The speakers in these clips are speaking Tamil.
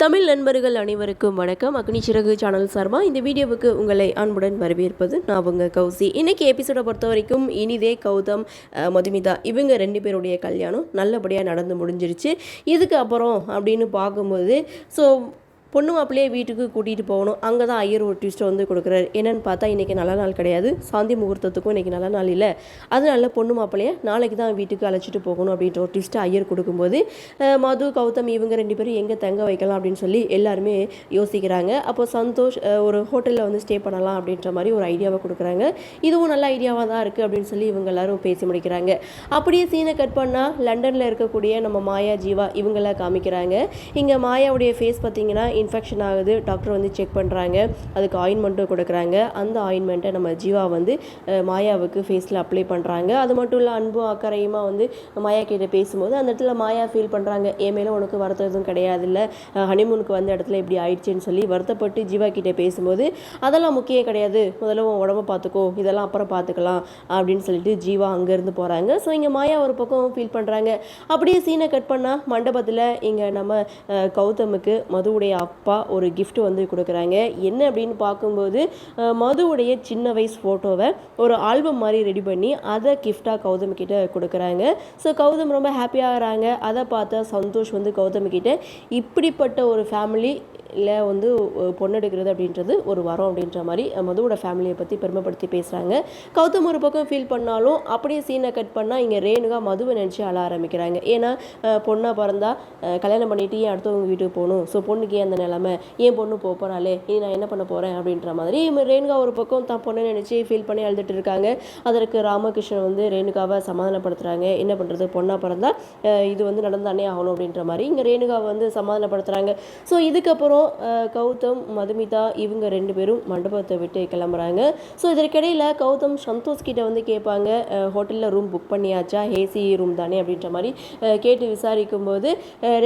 தமிழ் நண்பர்கள் அனைவருக்கும் வணக்கம். அக்னி சிறகு சேனல் சார்பாக இந்த வீடியோவுக்கு உங்களை அன்புடன் வரவேற்பது நான் உங்கள் கௌசி. இன்றைக்கி எபிசோடை பொறுத்த வரைக்கும் இனிதே, கௌதம், மதுமிதா இவங்க 2 பேருடைய கல்யாணம் நல்லபடியாக நடந்து முடிஞ்சிருச்சு. இதுக்கு அப்புறம் அப்படின்னு பார்க்கும்போது பொண்ணு மாப்பிள்ளையே வீட்டுக்கு கூட்டிகிட்டு போகணும். அங்கே தான் ஐயர் ஒரு ட்விஸ்ட்டை வந்து கொடுக்குறாரு. என்னென்னு பார்த்தா இன்றைக்கி நல்ல நாள் கிடையாது, சாந்தி முகூர்த்தத்துக்கும் இன்றைக்கி நல்ல நாள் இல்லை, அதனால பொண்ணு மாப்பிள்ளையை நாளைக்கு தான் வீட்டுக்கு அழைச்சிட்டு போகணும் அப்படின்ற ஒரு ட்விஸ்ட்டை ஐயர் கொடுக்கும்போது மது, கௌதம் இவங்க 2 பேரும் எங்கே தங்க வைக்கலாம் அப்படின்னு சொல்லி எல்லாருமே யோசிக்கிறாங்க. அப்போ சந்தோஷ் ஒரு ஹோட்டலில் வந்து ஸ்டே பண்ணலாம் அப்படின்ற மாதிரி ஒரு ஐடியாவை கொடுக்குறாங்க. இதுவும் நல்ல ஐடியாவாக தான் இருக்குது அப்படின்னு சொல்லி இவங்க எல்லாரும் பேசி முடிக்கிறாங்க. அப்படியே சீனை கட் பண்ணால் லண்டனில் இருக்கக்கூடிய நம்ம மாயா, ஜீவா இவங்கள காமிக்கிறாங்க. இங்கே மாயாவுடைய ஃபேஸ் பார்த்திங்கன்னா இன்ஃபெக்ஷன் ஆகுது. டாக்டர் வந்து செக் பண்ணுறாங்க, அதுக்கு ஆயின்மெண்ட்டும் கொடுக்குறாங்க. அந்த ஆயின்மெண்ட்டை நம்ம ஜீவா வந்து மாயாவுக்கு ஃபேஸில் அப்ளை பண்ணுறாங்க. அது மட்டும் இல்லை, அன்பும் அக்கறையுமா வந்து மாயா கிட்ட பேசும்போது அந்த இடத்துல மாயா ஃபீல் பண்ணுறாங்க, என் மேலே உனக்கு வருத்தம் எதுவும் கிடையாது, இல்லை ஹனிமூனுக்கு வந்த இடத்துல இப்படி ஆயிடுச்சுன்னு சொல்லி வருத்தப்பட்டு ஜீவா கிட்டே பேசும்போது அதெல்லாம் முக்கியம் கிடையாது, முதல்ல உன் உடம்பை பார்த்துக்கோ, இதெல்லாம் அப்புறம் பார்த்துக்கலாம் அப்படின்னு சொல்லிட்டு ஜீவா அங்கேருந்து போகிறாங்க. ஸோ இங்கே மாயா ஒரு பக்கம் ஃபீல் பண்ணுறாங்க. அப்படியே சீனை கட் பண்ணால் மண்டபத்தில் இங்கே நம்ம கௌதமுக்கு மதுவுடைய அப்பா ஒரு கிஃப்ட் வந்து கொடுக்குறாங்க. என்ன அப்படின்னு பார்க்கும்போது மதுவுடைய சின்ன வயசு ஃபோட்டோவை ஒரு ஆல்பம் மாதிரி ரெடி பண்ணி அதை கிஃப்டாக கௌதம் கிட்ட கொடுக்குறாங்க. ஸோ கௌதம் ரொம்ப ஹாப்பியாகிறாங்க. அதை பார்த்தா சந்தோஷ் வந்து கௌதம் கிட்ட இப்படிப்பட்ட ஒரு ஃபேமிலி இல்லை வந்து பொண்ணெடுக்கிறது அப்படின்றது ஒரு வரம் அப்படின்ற மாதிரி மதுவோட ஃபேமிலியை பற்றி பெருமைப்படுத்தி பேசுகிறாங்க. கௌதம் ஒரு பக்கம் ஃபீல் பண்ணாலும் அப்படியே சீனை கட் பண்ணால் இங்கே ரேணுகா மதுவை நினச்சி அழ ஆரம்பிக்கிறாங்க. ஏன்னா பொண்ணாக பிறந்தா கல்யாணம் பண்ணிட்டு ஏன் அடுத்தவங்க வீட்டுக்கு போகணும், ஸோ பொண்ணுக்கு ஏன் அந்த நிலைமை, ஏன் பொண்ணு போகிறாளே, இனி நான் என்ன பண்ண போகிறேன் அப்படின்ற மாதிரி ரேணுகா ஒரு பக்கம் தான் பொண்ணை நினச்சி ஃபீல் பண்ணி அழுதுட்டு இருக்காங்க. அதற்கு ராமகிருஷ்ணன் வந்து ரேணுகாவை சமாதானப்படுத்துகிறாங்க. என்ன பண்ணுறது, பொண்ணாக பிறந்தா இது வந்து நடந்தானே ஆகணும் அப்படின்ற மாதிரி இங்கே ரேணுகாவை வந்து சமாதானப்படுத்துகிறாங்க. ஸோ இதுக்கப்புறம் கௌதம், மதுமிதா இவங்க 2 பேரும் மண்டபத்தை விட்டு கிளம்புறாங்க. ஸோ இதற்கிடையில் கௌதம் சந்தோஷ் கிட்ட வந்து கேட்பாங்க, ஹோட்டலில் ரூம் புக் பண்ணியாச்சா, ஏசி ரூம் தானே அப்படின்ற மாதிரி கேட்டு விசாரிக்கும் போது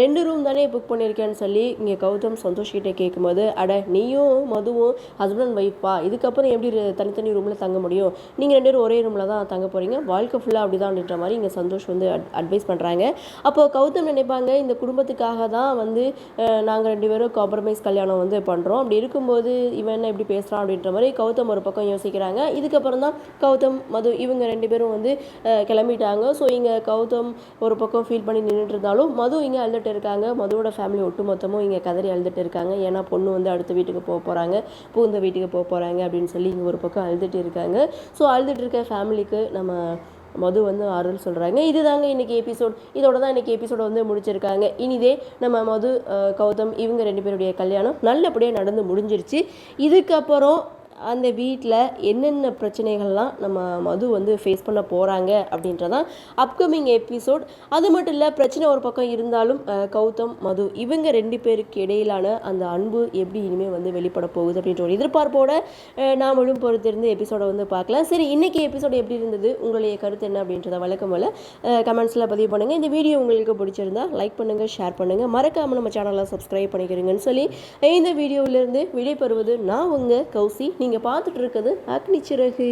2 ரூம் தானே புக் பண்ணியிருக்கேன்னு சொல்லி இங்கே கௌதம் சந்தோஷ் கிட்ட கேட்கும்போது, அட நீயும் மதுவும் ஹஸ்பண்ட் அண்ட் ஒய்ஃபா, இதுக்கப்புறம் எப்படி தனித்தனி ரூமில் தங்க முடியும், நீங்கள் 2 பேரும் ஒரே ரூமில் தான் தங்க போகிறீங்க, வாழ்க்கை ஃபுல்லாக அப்படி தான் அப்படின்ற மாதிரி இங்கே சந்தோஷ் வந்து அட்வைஸ் பண்ணுறாங்க. அப்போது கௌதம் நினைப்பாங்க, இந்த குடும்பத்துக்காக தான் வந்து நாங்கள் 2 பேரும் காம்ப்ரமைஸ் கல்யாணம் வந்து பண்ணுறோம், அப்படி இருக்கும்போது இவன் என்ன இப்படி பேசுகிறான் அப்படின்ற மாதிரி கௌதம் ஒரு பக்கம் யோசிக்கிறாங்க. இதுக்கப்புறம் தான் கௌதம், மது இவங்க 2 பேரும் வந்து கிளம்பிட்டாங்க. ஸோ இங்கே கௌதம் ஒரு பக்கம் ஃபீல் பண்ணி நின்றுட்டு இருந்தாலும் மது இங்கே அழுதுட்டு இருக்காங்க. மதுவோட ஃபேமிலி ஒட்டு மொத்தமும் இங்கே கதறி அழுதுட்டு இருக்காங்க. ஏன்னா பொண்ணு வந்து அடுத்த வீட்டுக்கு போக போகிறாங்க, பூந்த வீட்டுக்கு போக போகிறாங்க அப்படின்னு சொல்லி இங்கே ஒரு பக்கம் அழுதுட்டு இருக்காங்க. ஸோ அழுதுட்டு இருக்க ஃபேமிலிக்கு நம்ம மது வந்து ஆறுதல் சொல்கிறாங்க. இதுதாங்க இன்றைக்கி எபிசோட். இதோட தான் இன்றைக்கி எபிசோடை வந்து முடிச்சிருக்காங்க. இனிதே நம்ம மது, கௌதம் இவங்க 2 பேருடைய கல்யாணம் நல்லபடியாக நடந்து முடிஞ்சிருச்சு. இதுக்கப்புறம் அந்த வீட்டில் என்னென்ன பிரச்சனைகள்லாம் நம்ம மது வந்து ஃபேஸ் பண்ண போகிறாங்க அப்படின்றதான் அப்கமிங் எபிசோட். அது மட்டும் இல்லை, பிரச்சனை ஒரு பக்கம் இருந்தாலும் கௌதம், மது இவங்க 2 பேருக்கு இடையிலான அந்த அன்பு எப்படி இனிமேல் வந்து வெளிப்பட போகுது அப்படின்ற ஒரு எதிர்பார்ப்போடு நாமளும் பொறுத்திருந்து எபிசோடை வந்து பார்க்கலாம். சரி, இன்றைக்கி எபிசோடு எப்படி இருந்தது, உங்களுடைய கருத்து என்ன அப்படின்றத வழக்கம் போல் கமெண்ட்ஸில் பதிவு பண்ணுங்கள். இந்த வீடியோ உங்களுக்கு பிடிச்சிருந்தா லைக் பண்ணுங்கள், ஷேர் பண்ணுங்கள், மறக்காமல் நம்ம சேனலை சப்ஸ்கிரைப் பண்ணிக்கிறீங்கன்னு சொல்லி இந்த வீடியோவிலேருந்து விடைபெறுவது நான் உங்கள் கௌசி. நீங்கள் பார்த்துட்டு இருக்கிறது அக்னி சிறகு.